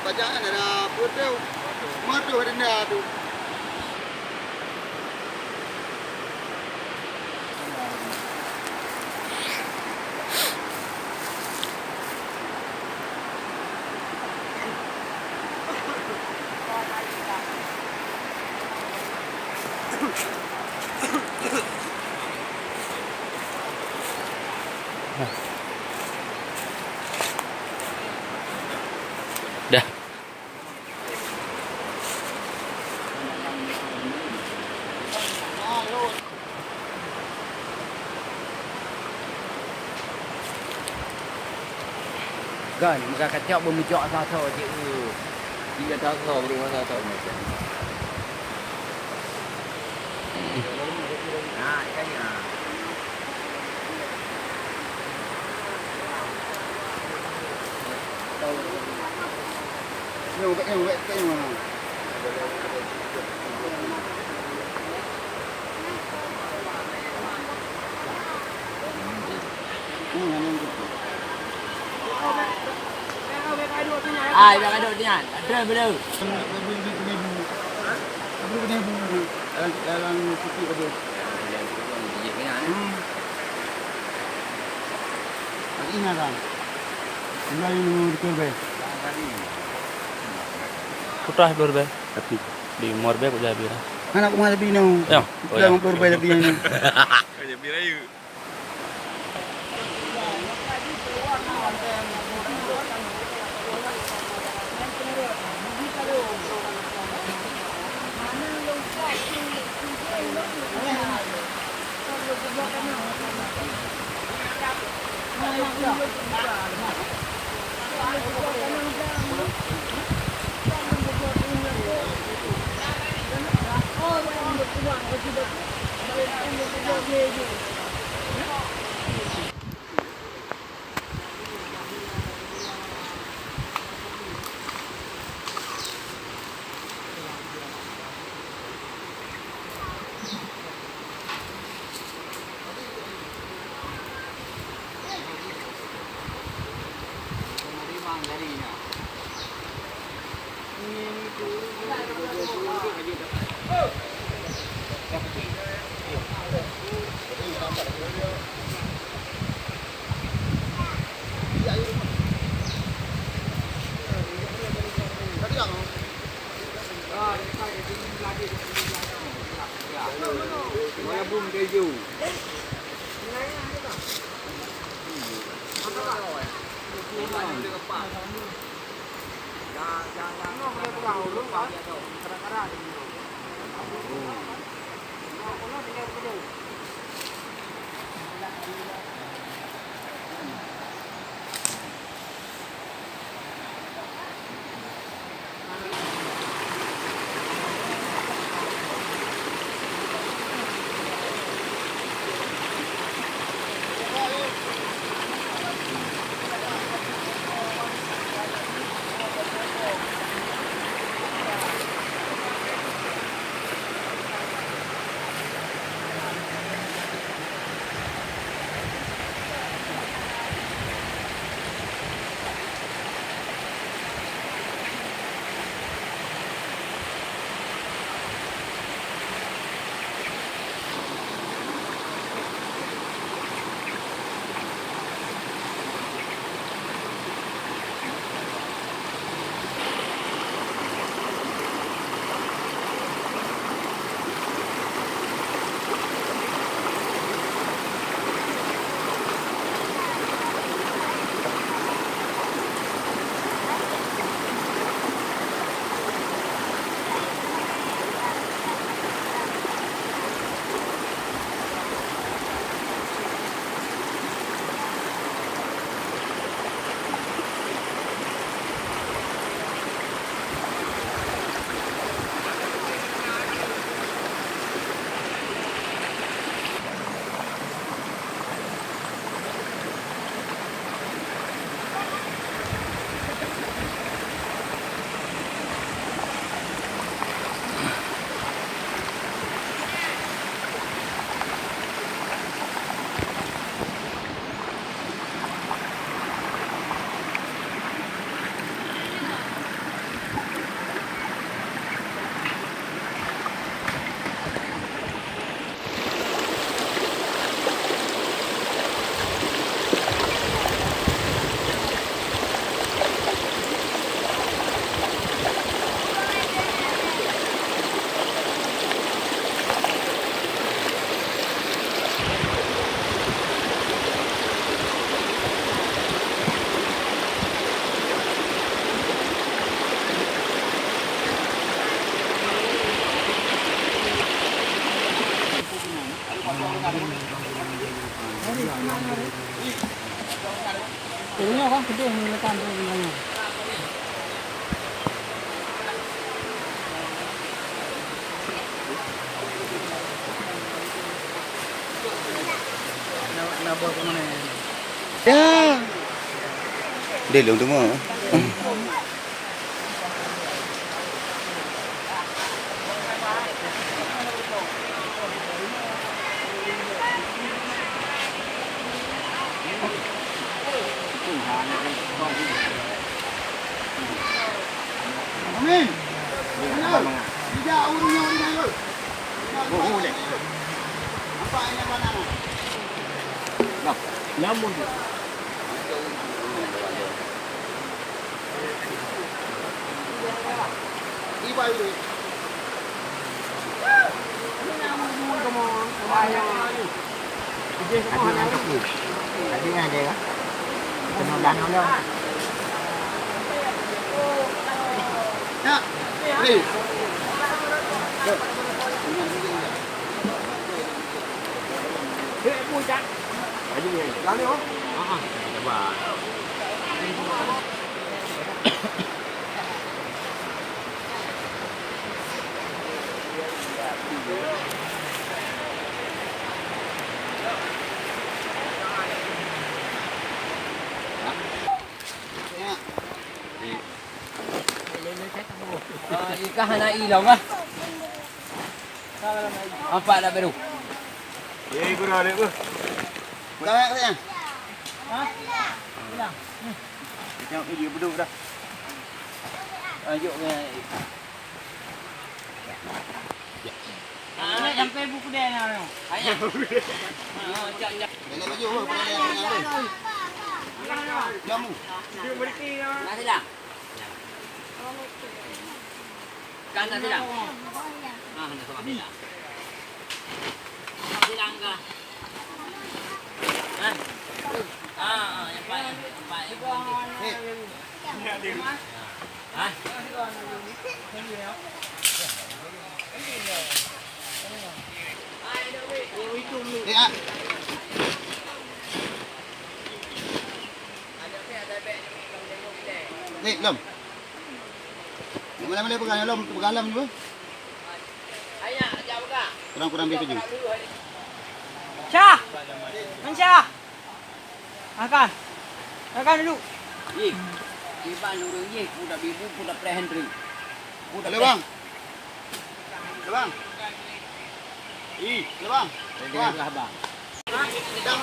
Bacaan ada putih, madu hari ni ada. Dah. Kan, muka kacau bermijak satu je. Dia tak tahu rumah tak tahu macam. Nah, kan ya. Yang mana? Ai, dah ada ni kan. Ada belum? Dalam putih ada. Ini ada. Ini yang berkerja. Putrah berbe. Tapi di morbe ko jabi ra. Anak ko mga binaw. Yo. Wala mong berbe tapi yan. Jabi ra yu. kan gede lekan tu bunganya. Nak bawa ke mana? Ya. Dia long tu mah. Amin. Tidak urungnya urungnya. Oh, boleh. Apa yang mana? Namun tu. Iba itu. Tadi ada kan? Kena danau dah. Ya. Hei. Lali oh. Coba. Ikan anak hilang ah. Apa dah baru? Dah sayang. Tengok video betul dah. Ajuk ni. Nak sampai buku dia ni orang. Ayah. Balik baju apa? Balik yang jamu. Nak sedang? Kan nak sedang? Ah, nak sama sedang. Nak sedang ke? Yang paling. Hah? Ya. Nih, lom. Mana-mana pegang lom, pegang lom dulu. Ayah, ajak buka. Kurang-kurang biar baju. Syah. Syah. Makan. Makan dulu. Ye. Iban orang ye, budak bibu, budak pre-Henry. Halo bang. Halo bang. Halo bang. Bang. Bang.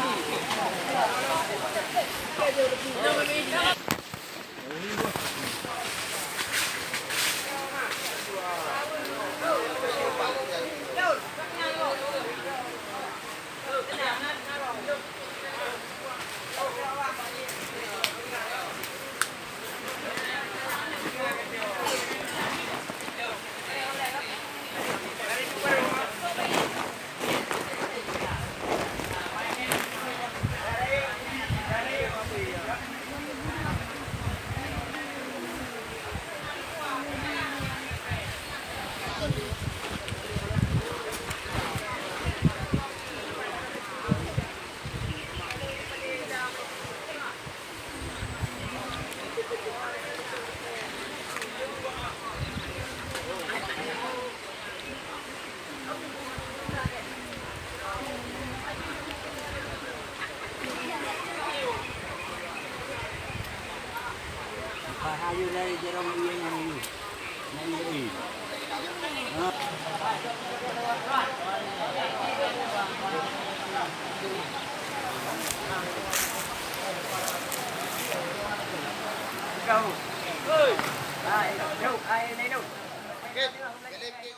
Bahayu dari jerong dia yang ini. Ini. Kau. Oi. Ai, đâu? Ai đây đâu? Cái lên kia